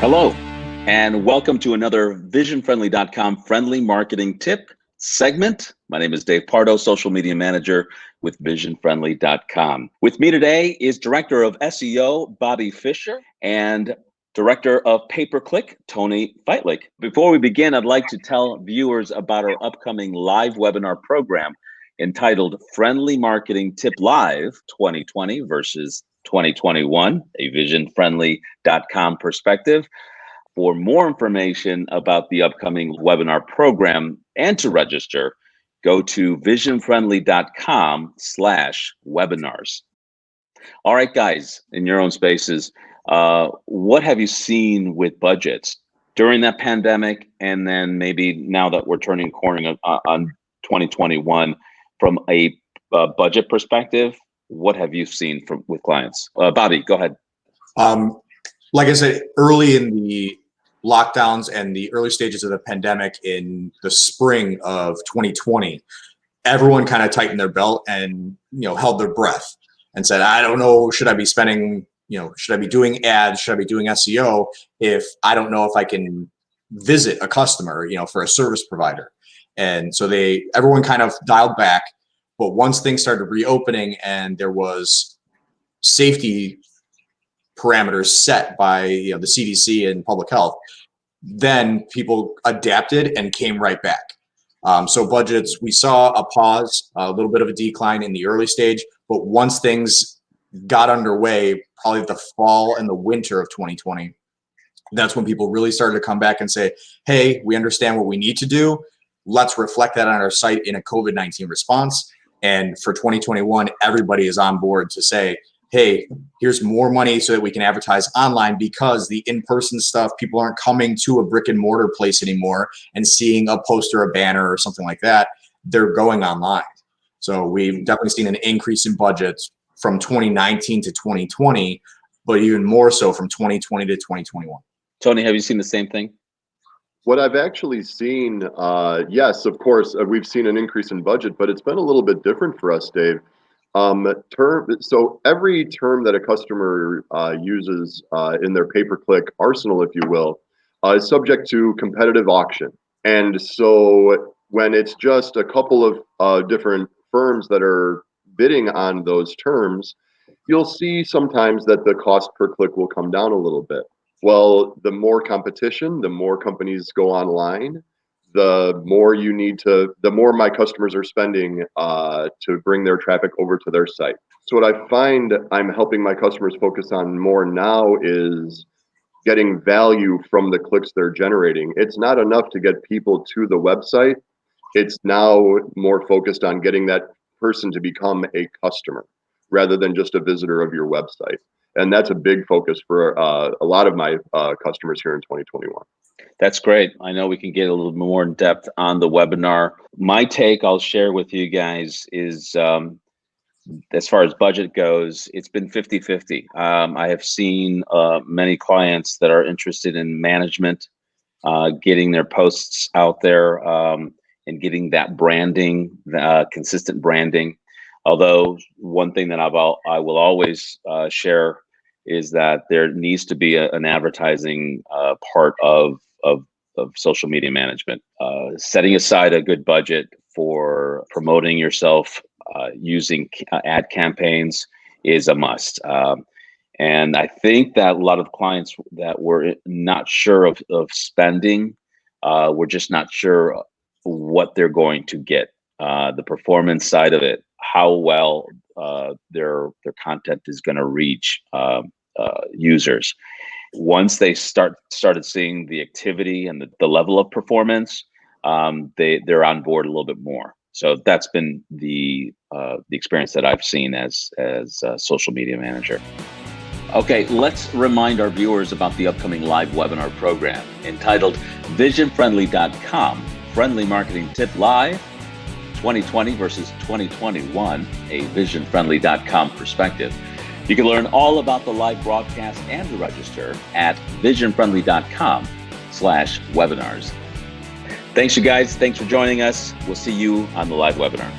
Hello, and welcome to another VisionFriendly.com friendly marketing tip segment. My name is Dave Pardo, social media manager with VisionFriendly.com. With me today is Director of SEO, Bobby Fischer, and Director of Pay-Per-Click, Tony Feitlich. Before we begin, I'd like to tell viewers about our upcoming live webinar program entitled Friendly Marketing Tip Live 2020 versus 2021, a VisionFriendly.com perspective. For more information about the upcoming webinar program and to register, go to VisionFriendly.com/webinars. All right, guys, in your own spaces, what have you seen with budgets during that pandemic, and then maybe now that we're turning a corner on 2021 from a budget perspective? What have you seen with clients? Bobby, go ahead. Like I said, early in the lockdowns and the early stages of the pandemic in the spring of 2020, everyone kind of tightened their belt and held their breath and said, I don't know, should I be spending, should I be doing ads, should I be doing SEO if I don't know if I can visit a customer, for a service provider. And so everyone kind of dialed back. But once things started reopening and there was safety parameters set by the CDC and public health, then people adapted and came right back. So budgets, we saw a pause, a little bit of a decline in the early stage, but once things got underway, probably the fall and the winter of 2020, that's when people really started to come back and say, hey, we understand what we need to do. Let's reflect that on our site in a COVID-19 response. And for 2021, everybody is on board to say, hey, here's more money so that we can advertise online, because the in-person stuff, people aren't coming to a brick and mortar place anymore and seeing a poster, a banner or something like that. They're going online. So we've definitely seen an increase in budgets from 2019 to 2020, but even more so from 2020 to 2021. Tony, have you seen the same thing? What I've actually seen, yes, of course, we've seen an increase in budget, but it's been a little bit different for us, Dave. So every term that a customer uses in their pay-per-click arsenal, if you will, is subject to competitive auction. And so when it's just a couple of different firms that are bidding on those terms, you'll see sometimes that the cost per click will come down a little bit. Well, the more competition, the more companies go online, the more my customers are spending to bring their traffic over to their site. So what I find I'm helping my customers focus on more now is getting value from the clicks they're generating. It's not enough to get people to the website. It's now more focused on getting that person to become a customer rather than just a visitor of your website. And that's a big focus for a lot of my customers here in 2021. That's great. I know we can get a little more in depth on the webinar. My take I'll share with you guys is, as far as budget goes, it's been 50-50. I have seen many clients that are interested in management, getting their posts out there, and getting that branding, consistent branding. Although one thing that I will always share is that there needs to be an advertising part of social media management. Setting aside a good budget for promoting yourself using ad campaigns is a must. And I think that a lot of clients that were not sure of spending, were just not sure what they're going to get, the performance side of it, how well their content is going to reach users. Once they started seeing the activity and the level of performance, they're on board a little bit more. So that's been the experience that I've seen as a social media manager. Okay, let's remind our viewers about the upcoming live webinar program entitled VisionFriendly.com Friendly Marketing Tip Live 2020 versus 2021, a VisionFriendly.com perspective. You can learn all about the live broadcast and to register at VisionFriendly.com/webinars. Thanks, you guys. Thanks for joining us. We'll see you on the live webinar.